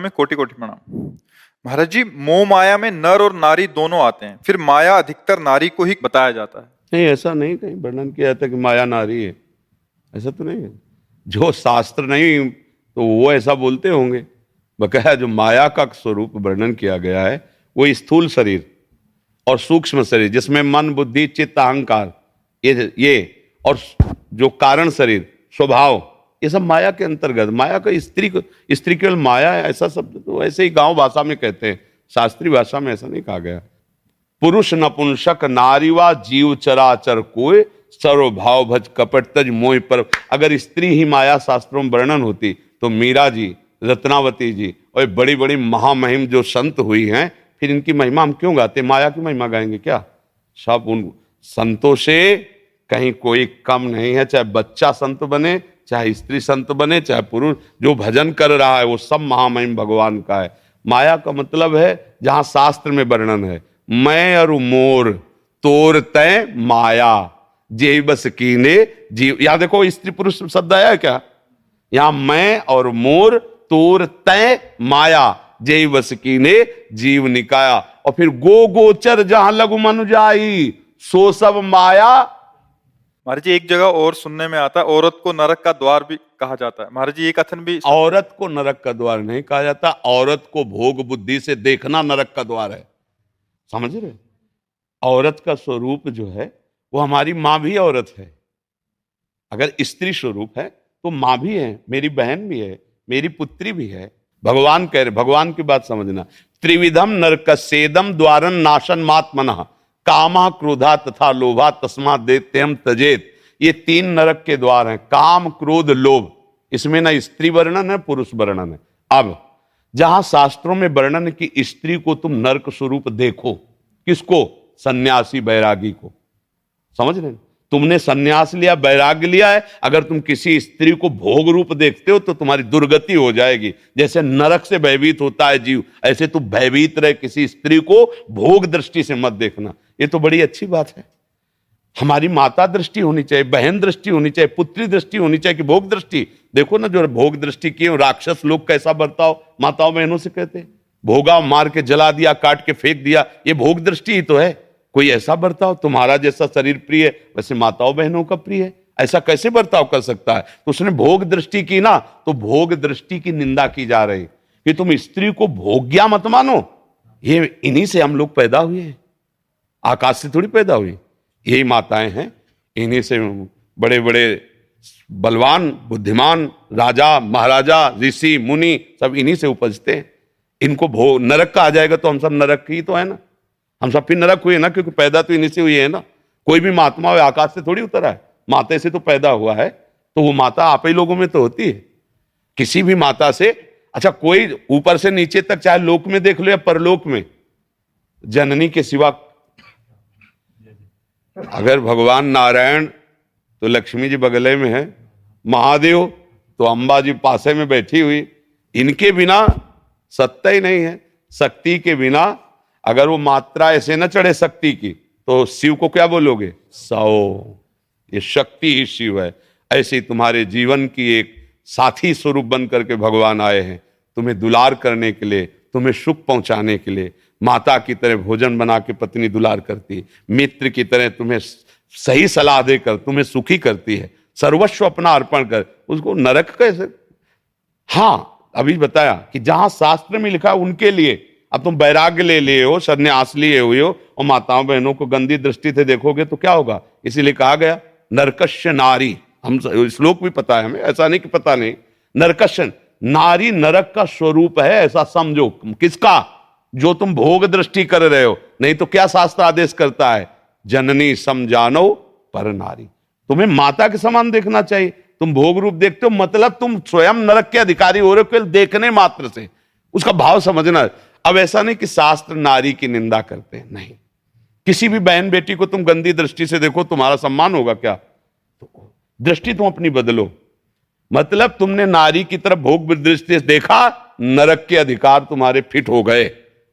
में कोटि कोटि प्रणाम। महाराज जी, मोह माया में नर और नारी दोनों आते हैं, फिर माया अधिकतर नारी को ही बताया जाता है। नहीं, ऐसा नहीं कहीं वर्णन किया जाता कि माया नारी है, ऐसा तो नहीं है। जो शास्त्र नहीं तो वो ऐसा बोलते होंगे। बकाया जो माया का स्वरूप वर्णन किया गया है वो स्थूल शरीर और सूक्ष्म शरीर, जिसमें मन, बुद्धि, चित्त, अहंकार, ये और जो कारण शरीर, स्वभाव, ये सब माया के अंतर्गत। माया का स्त्री केवल माया है ऐसा शब्द तो ऐसे ही गांव भाषा में कहते हैं, शास्त्रीय भाषा में ऐसा नहीं कहा गया। पुरुष नपुंसक नारीवा जीव चराचर कोय सर्वभाव भज कपट तज मोह पर। अगर स्त्री ही माया शास्त्रों में वर्णन होती तो मीरा जी, रत्नावती जी और बड़ी बड़ी महामहिम जो संत हुई हैं, फिर इनकी महिमा हम क्यों गाते? माया की महिमा गाएंगे क्या? सब उन संतों से कहीं कोई कम नहीं है। चाहे बच्चा संत बने, चाहे स्त्री संत बने, चाहे पुरुष, जो भजन कर रहा है वो सब महामहिम भगवान का है। माया का मतलब है जहां शास्त्र में वर्णन है, मैं और मोर तोर तय माया जे बस कीने जीव। यहां देखो स्त्री पुरुष शब्द आया है क्या? यहां मैं और मोर तोर तय माया जे बस कीने जीव निकाया। और फिर गो गोचर जहां लघु मनु जाई सो सब माया। महाराज जी, एक जगह और सुनने में आता है औरत को नरक का द्वार भी कहा जाता है। महाराज जी, ये कथन भी औरत को नरक का द्वार नहीं कहा जाता, औरत को भोग बुद्धि से देखना नरक का द्वार है। समझ रहे? औरत का स्वरूप जो है वो हमारी माँ भी औरत है। अगर स्त्री स्वरूप है तो माँ भी है, मेरी बहन भी है, मेरी पुत्री भी है। भगवान कह रहे, भगवान की बात समझना, त्रिविधम नरकस्येदम द्वारन नाशन मात्मनः कामा क्रोधा तथा लोभा तस्मात् दैत्यम तजेत। ये तीन नरक के द्वार हैं, काम, क्रोध, लोभ। इसमें ना स्त्री वर्णन है, पुरुष वर्णन है। अब जहां शास्त्रों में वर्णन की स्त्री को तुम नरक स्वरूप देखो, किसको? सन्यासी बैरागी को। समझ रहे? तुमने सन्यास लिया, बैराग्य लिया है, अगर तुम किसी स्त्री को भोग रूप देखते हो तो तुम्हारी दुर्गति हो जाएगी। जैसे नरक से भयभीत होता है जीव, ऐसे तू भयभीत रहे, किसी स्त्री को भोग दृष्टि से मत देखना। ये तो बड़ी अच्छी बात है। हमारी माता दृष्टि होनी चाहिए, बहन दृष्टि होनी चाहिए, पुत्री दृष्टि होनी चाहिए कि भोग दृष्टि। देखो ना, जो भोग दृष्टि किए राक्षस लोग कैसा बर्ताव माताओं बहनों से करते हैं। भोगा, मार के जला दिया, काट के फेंक दिया, ये भोग दृष्टि ही तो है। कोई ऐसा बर्ताव, तुम्हारा जैसा शरीर प्रिय है वैसे माताओं बहनों का प्रिय है, ऐसा कैसे बर्ताव कर सकता है? तो उसने भोग दृष्टि की ना, तो भोग दृष्टि की निंदा की जा रही कि तुम स्त्री को भोग्या मत मानो। ये इन्हीं से हम लोग पैदा हुए हैं, आकाश से थोड़ी पैदा हुई। यही माताएं हैं, इन्हीं से बड़े बड़े बलवान, बुद्धिमान राजा, महाराजा, ऋषि, मुनि सब इन्हीं से उपजते हैं। इनको भोग नरक का आ जाएगा तो हम सब नरक ही तो है ना, हम सब फिर नरक हुए ना, क्योंकि पैदा तो इन्हीं से हुई है ना। कोई भी महात्मा आकाश से थोड़ी उतरा है, माता से तो पैदा हुआ है, तो वो माता आप ही लोगों में तो होती है। किसी भी माता से, अच्छा कोई ऊपर से नीचे तक, चाहे लोक में देख लो या परलोक में, जननी के सिवा, अगर भगवान नारायण तो लक्ष्मी जी बगले में है, महादेव तो अंबा जी पासे में बैठी हुई, इनके बिना सत्ता ही नहीं है। शक्ति के बिना अगर वो मात्रा ऐसे न चढ़े शक्ति की, तो शिव को क्या बोलोगे? सौ। ये शक्ति ही शिव है। ऐसे ही तुम्हारे जीवन की एक साथी स्वरूप बन करके भगवान आए हैं, तुम्हें दुलार करने के लिए, तुम्हें सुख पहुंचाने के लिए। माता की तरह भोजन बना के पत्नी दुलार करती है, मित्र की तरह तुम्हें सही सलाह देकर तुम्हें सुखी करती है, सर्वस्व अपना अर्पण कर। उसको नरक कैसे? हाँ, अभी बताया कि जहां शास्त्र में लिखा उनके लिए। अब तुम वैराग्य ले लिए हो, सन्यास लिए हुए हो, और माताओं बहनों को गंदी दृष्टि से देखोगे तो क्या होगा? इसीलिए कहा गया नरकस्य नारी। हम श्लोक भी पता है हमें, ऐसा नहीं कि पता नहीं। नरकस्य नारी नरक का स्वरूप है, ऐसा समझो। किसका? जो तुम भोग दृष्टि कर रहे हो। नहीं तो क्या शास्त्र आदेश करता है? जननी समझानो पर नारी। तुम्हें माता के समान देखना चाहिए। तुम भोग रूप देखते हो, मतलब तुम स्वयं नरक के अधिकारी हो रहे हो केवल देखने मात्र से। उसका भाव समझना। अब ऐसा नहीं कि शास्त्र नारी की निंदा करते हैं, नहीं। किसी भी बहन बेटी को तुम गंदी दृष्टि से देखो, तुम्हारा सम्मान होगा क्या? तो दृष्टि तुम अपनी बदलो। मतलब तुमने नारी की तरफ भोग दृष्टि से देखा, नरक के अधिकार तुम्हारे फिट हो गए।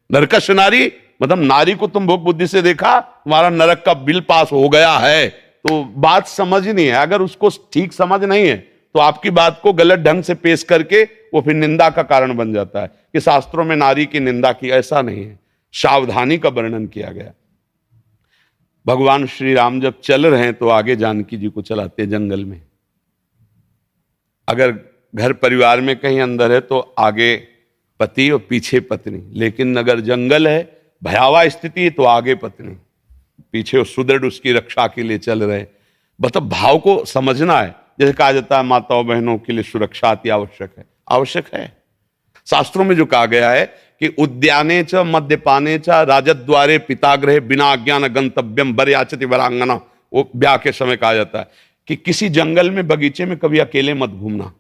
नरकश नारी मतलब नारी को तुम भोग बुद्धि से देखा, तुम्हारा नरक का बिल पास हो गया है। तो बात समझनी है। अगर उसको ठीक समझ नहीं है तो आपकी बात को गलत ढंग से पेश करके वो फिर निंदा का कारण बन जाता है कि शास्त्रों में नारी की निंदा की। ऐसा नहीं है, सावधानी का वर्णन किया गया। भगवान श्री राम जब चल रहे हैं तो आगे जानकी जी को चलाते जंगल में। अगर घर परिवार में कहीं अंदर है तो आगे पति और पीछे पत्नी, लेकिन अगर जंगल है, भयावह स्थिति है, तो आगे पत्नी, पीछे सुदृढ़ उसकी रक्षा के लिए चल रहे। मतलब भाव को समझना है। जैसे कहा जाता है माताओं बहनों के लिए सुरक्षा अति आवश्यक है, आवश्यक है। शास्त्रों में जो कहा गया है कि उद्याने च मद्यपाने च राजद्वारे पितागृहे बिना अज्ञान गंतव्यम वरयाचति वरांगना, वो ब्याह के समय कहा जाता है कि किसी जंगल में बगीचे में कभी अकेले मत घूमना,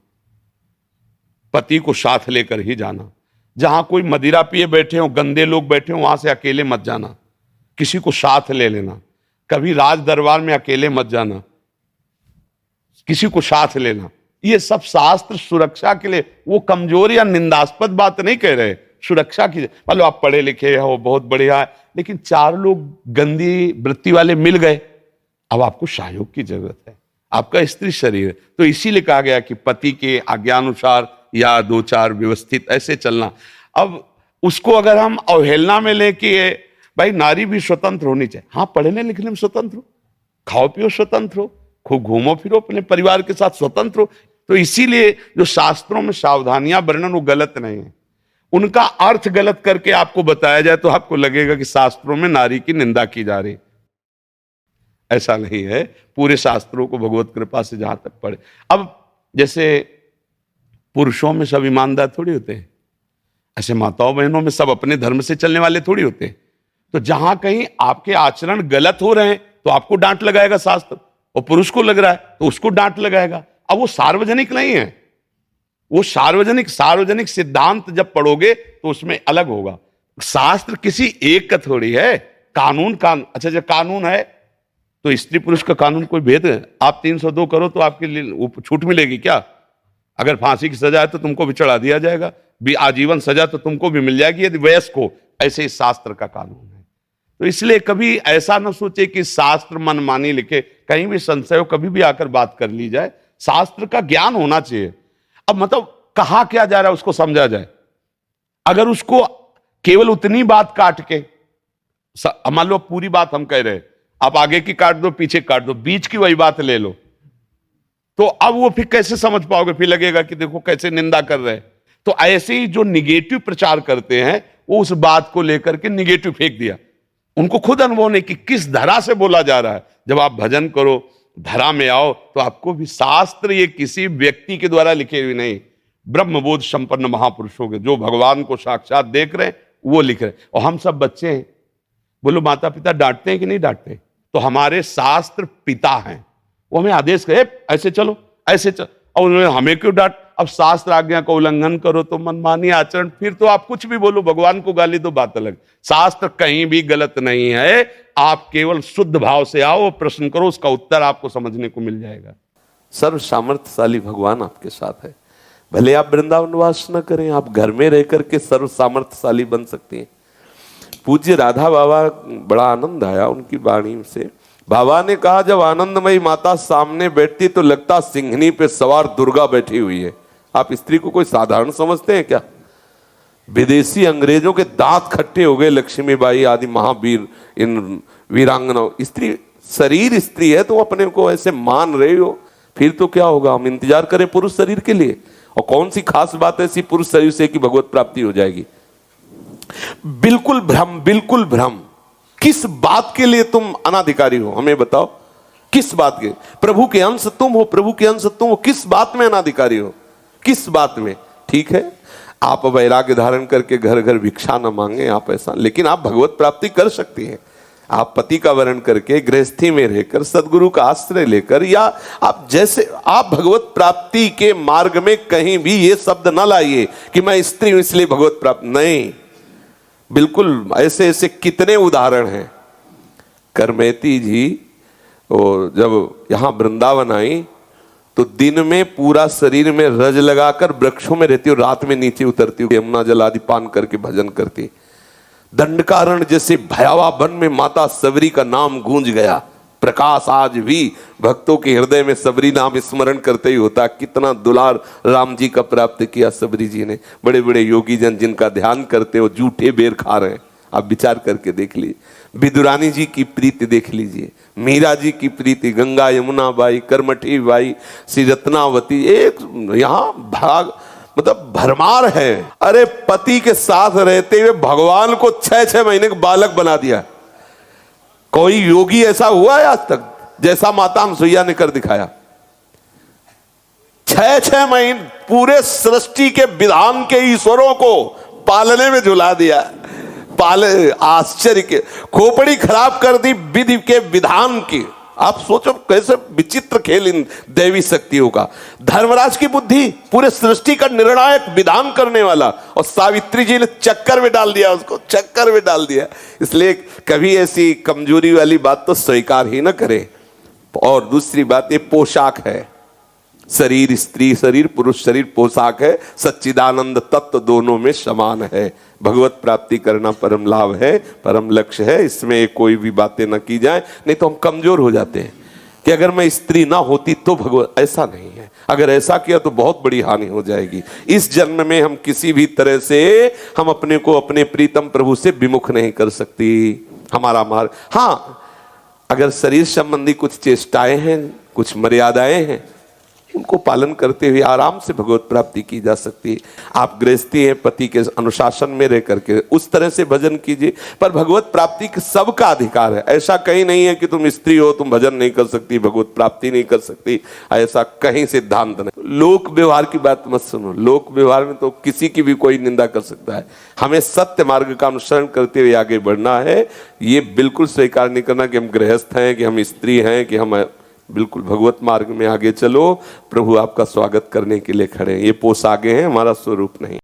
पति को साथ लेकर ही जाना। जहां कोई मदिरा पिए बैठे हो, गंदे लोग बैठे हो, वहां से अकेले मत जाना, किसी को साथ ले लेना। कभी राज दरबार में अकेले मत जाना, किसी को साथ लेना। ये सब शास्त्र सुरक्षा के लिए, वो कमजोर या निंदास्पद बात नहीं कह रहे, सुरक्षा की। मतलब आप पढ़े लिखे हो, बहुत बढ़िया है, लेकिन चार लोग गंदी वृत्ति वाले मिल गए, अब आपको सहयोग की जरूरत है। आपका स्त्री शरीर है, तो इसीलिए कहा गया कि पति के आज्ञानुसार या दो चार व्यवस्थित ऐसे चलना। अब उसको अगर हम अवहेलना में ले कि भाई नारी भी स्वतंत्र होनी चाहिए, हाँ पढ़ने लिखने में स्वतंत्र हो, खाओ पियो स्वतंत्र हो, खूब घूमो फिरो अपने परिवार के साथ स्वतंत्र हो। तो इसीलिए जो शास्त्रों में सावधानियां वर्णन वो गलत नहीं है, उनका अर्थ गलत करके आपको बताया जाए तो आपको लगेगा कि शास्त्रों में नारी की निंदा की जा रही। ऐसा नहीं है, पूरे शास्त्रों को भगवत कृपा से जहां तक पढ़े। अब जैसे पुरुषों में सब ईमानदार थोड़ी होते हैं, ऐसे माताओं बहनों में सब अपने धर्म से चलने वाले थोड़ी होते हैं। तो जहां कहीं आपके आचरण गलत हो रहे हैं तो आपको डांट लगाएगा शास्त्र, और पुरुष को लग रहा है तो उसको डांट लगाएगा। अब वो सार्वजनिक नहीं है, वो सार्वजनिक सिद्धांत जब पढ़ोगे तो उसमें अलग होगा। शास्त्र किसी एक का थोड़ी है, कानून अच्छा जब कानून है तो स्त्री पुरुष का कानून कोई भेद है? आप 302 करो तो आपके लिए छूट मिलेगी क्या? अगर फांसी की सजा है तो तुमको भी चढ़ा दिया जाएगा, आजीवन सजा तो तुमको भी मिल जाएगी यदि वयस्क हो। ऐसे ही शास्त्र का कानून है। तो इसलिए कभी ऐसा ना सोचे कि शास्त्र मनमानी लिखे, कहीं भी संशय हो कभी भी आकर बात कर ली जाए। शास्त्र का ज्ञान होना चाहिए। अब मतलब कहा क्या जा रहा है उसको समझा जाए। अगर उसको केवल उतनी बात काट के, मान लो पूरी बात हम कह रहे हैं, आप आगे की काट दो पीछे काट दो, बीच की वही बात ले लो, तो अब वो फिर कैसे समझ पाओगे? फिर लगेगा कि देखो कैसे निंदा कर रहे हैं। तो ऐसे ही जो निगेटिव प्रचार करते हैं वो उस बात को लेकर के निगेटिव फेंक दिया। उनको खुद अनुभव नहीं कि किस धरा से बोला जा रहा है। जब आप भजन करो, धरा में आओ, तो आपको भी शास्त्र ये किसी व्यक्ति के द्वारा लिखे हुए नहीं, ब्रह्मबोध संपन्न महापुरुषों के, जो भगवान को साक्षात देख रहे हैं वो लिख रहे हैं। और हम सब बच्चे हैं। बोलो माता पिता डांटते हैं कि नहीं डांटते? तो हमारे शास्त्र पिता हैं, वो हमें आदेश करे ऐसे चलो ऐसे चलो, और उन्होंने हमें क्यों डांट? अब शास्त्र आज्ञा का उल्लंघन करो तो मनमानी आचरण, फिर तो आप कुछ भी बोलो, भगवान को गाली दो, बात अलग। शास्त्र कहीं भी गलत नहीं है, आप केवल शुद्ध भाव से आओ, प्रश्न करो, उसका उत्तर आपको समझने को मिल जाएगा। सर्व सामर्थ्यशाली भगवान आपके साथ है। भले आप वृंदावन वास न करें, आप घर में रह करके सर्व सामर्थ्यशाली बन सकती हैं। पूज्य राधा बाबा, बड़ा आनंद आया उनकी वाणी से। बाबा ने कहा जब आनंदमयी माता सामने बैठती तो लगता सिंहनी पे सवार दुर्गा बैठी हुई है। आप स्त्री को कोई साधारण समझते हैं क्या? विदेशी अंग्रेजों के दांत खट्टे हो गए लक्ष्मीबाई आदि महावीर, इन वीरांगनाओं। स्त्री शरीर स्त्री है तो अपने को ऐसे मान रहे हो, फिर तो क्या होगा? हम इंतजार करें पुरुष शरीर के लिए? और कौन सी खास बात ऐसी पुरुष शरीर से कि भगवत प्राप्ति हो जाएगी? बिल्कुल भ्रम, बिल्कुल भ्रम। किस बात के लिए तुम अनाधिकारी हो? हमें बताओ, किस बात के? प्रभु के अंश तुम हो, प्रभु के अंश तुम हो, किस बात में अनाधिकारी हो? किस बात में? ठीक है, आप वैराग्य धारण करके घर घर भिक्षा न मांगे, आप ऐसा, लेकिन आप भगवत प्राप्ति कर सकती हैं। आप पति का वर्ण करके गृहस्थी में रहकर सदगुरु का आश्रय लेकर, या आप जैसे आप भगवत प्राप्ति के मार्ग में कहीं भी ये शब्द ना लाइए कि मैं स्त्री हूं इसलिए भगवत प्राप्त, नहीं। बिल्कुल ऐसे ऐसे कितने उदाहरण हैं। करमेती जी वो जब यहां वृंदावन आई तो दिन में पूरा शरीर में रज लगाकर वृक्षों में रहती और रात में नीचे उतरती, यमुना जल आदि पान करके भजन करती। दंडकारण्य जैसे भयावह वन में माता सबरी का नाम गूंज गया, प्रकाश आज भी भक्तों के हृदय में सबरी नाम स्मरण करते ही होता। कितना दुलार राम जी का प्राप्त किया सबरी जी ने। बड़े बड़े योगी जन जिनका ध्यान करते हो जूठे बेर खा रहे हैं, आप विचार करके देख लीजिए। विदुरानी जी की प्रीति देख लीजिए, मीरा जी की प्रीति, गंगा यमुना बाई, करमठी बाई, श्री रत्नावती, एक यहाँ भाग मतलब भरमार है। अरे पति के साथ रहते हुए भगवान को 6-6 महीने का बालक बना दिया। कोई योगी ऐसा हुआ है आज तक जैसा माता अनसुईया ने कर दिखाया। 6-6 महीने पूरे सृष्टि के विधान के ईश्वरों को पालने में झुला दिया। आश्चर्य के खोपड़ी खराब कर दी विधि के विधान की। आप सोचो कैसे विचित्र खेल इन दैवी शक्तियों का। धर्मराज की बुद्धि पूरे सृष्टि का निर्णायक विधान करने वाला, और सावित्री जी ने चक्कर में डाल दिया, उसको चक्कर में डाल दिया। इसलिए कभी ऐसी कमजोरी वाली बात तो स्वीकार ही ना करें। और दूसरी बात, ये पोशाक है। शरीर स्त्री शरीर, पुरुष शरीर पोशाक है। सच्चिदानंद तत्व दोनों में समान है। भगवत प्राप्ति करना परम लाभ है, परम लक्ष्य है। इसमें कोई भी बातें न की जाए, नहीं तो हम कमजोर हो जाते हैं कि अगर मैं स्त्री ना होती तो भगवत, ऐसा नहीं है। अगर ऐसा किया तो बहुत बड़ी हानि हो जाएगी। इस जन्म में हम किसी भी तरह से हम अपने को अपने प्रीतम प्रभु से विमुख नहीं कर सकती। हमारा मार्ग, हाँ, अगर शरीर संबंधी कुछ चेष्टाएं हैं, कुछ मर्यादाएं हैं, उनको पालन करते हुए आराम से भगवत प्राप्ति की जा सकती है। आप गृहस्थी हैं, पति के अनुशासन में रह करके उस तरह से भजन कीजिए। पर भगवत प्राप्ति का सबका अधिकार है। ऐसा कहीं नहीं है कि तुम स्त्री हो तुम भजन नहीं कर सकती, भगवत प्राप्ति नहीं कर सकती, ऐसा कहीं सिद्धांत नहीं। लोक व्यवहार की बात मत सुनो। लोक व्यवहार में तो किसी की भी कोई निंदा कर सकता है। हमें सत्य मार्ग का अनुसरण करते हुए आगे बढ़ना है। ये बिल्कुल स्वीकार नहीं करना कि हम गृहस्थ हैं, कि हम स्त्री हैं, कि हम, बिल्कुल भगवत मार्ग में आगे चलो। प्रभु आपका स्वागत करने के लिए खड़े हैं। ये पोशाकें हैं, हमारा स्वरूप नहीं।